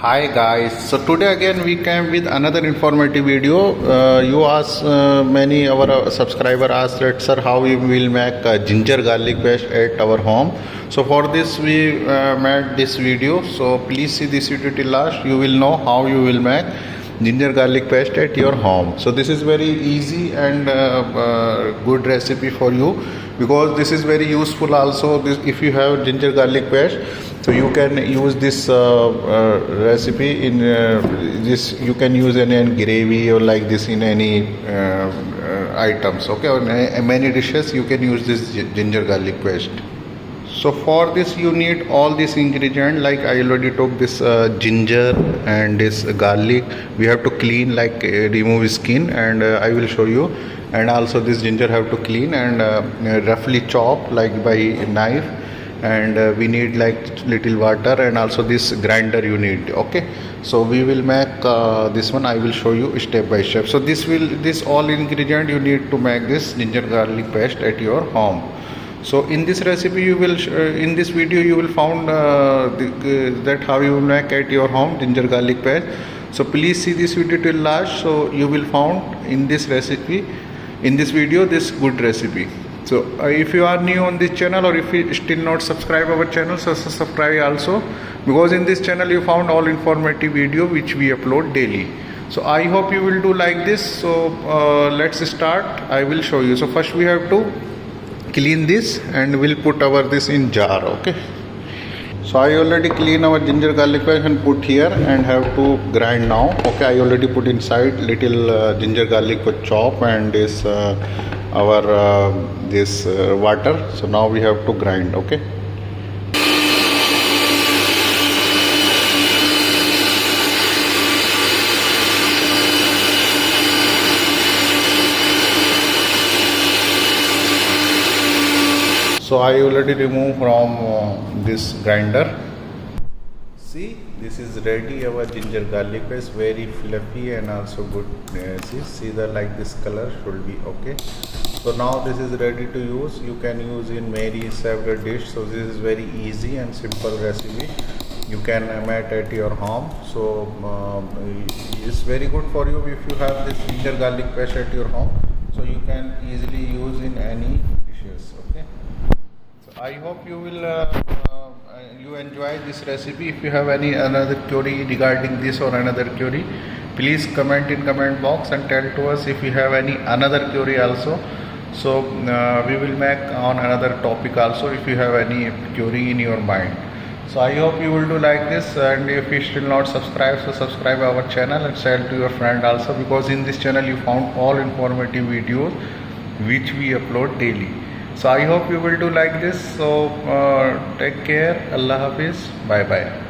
Hi guys, so today again we came with another informative video. You asked many our subscriber asked that sir how we will make ginger garlic paste at our home. So for this we made this video. So please see this video till last. You will know how you will make ginger garlic paste at your home. So this is very easy and good recipe for you because this is very useful also. If you have ginger garlic paste, so you can use this recipe in this. You can use in any gravy or like this in any items. Okay, or many dishes you can use this ginger garlic paste. So for this you need all these ingredients. Like I already took this ginger and this garlic. We have to clean, like remove skin, and I will show you. And also this ginger have to clean and roughly chop like by knife. And we need like little water, and also this grinder you need. Okay, so we will make this one. I will show you step by step. So this all ingredient you need to make this ginger garlic paste at your home. So in this recipe you will in this video you will found that how you make at your home ginger garlic paste. So please see this video till last. So you will found in this recipe, in this video, this good recipe. So if you are new on this channel, or if you still not subscribe our channel, so subscribe also, because in this channel you found all informative video which we upload daily. So I hope you will do like this. So let's start. I will show you. So first we have to clean this and we'll put our this in jar. Okay, so I already clean our ginger garlic paste and put here and have to grind now. Okay, I already put inside little ginger garlic for chop and this our water. So now we have to grind. Okay, so I already remove from this grinder. See, this is ready, our ginger garlic paste, very fluffy and also good. See the like this color should be okay. So now this is ready to use. You can use in many several dish. So this is very easy and simple recipe. You can make at your home. So it's very good for you if you have this ginger garlic paste at your home. So you can easily use in any dishes. Okay. So I hope you will you enjoy this recipe. If you have any another query regarding this or another query, please comment in comment box and tell to us if you have any another query also. So we will make on another topic also if you have any query in your mind. So I hope you will do like this, and if you still not subscribe, so subscribe our channel and share to your friend also, because in this channel you found all informative videos which we upload daily. So I hope you will do like this. So take care. Allah Hafiz. Bye bye.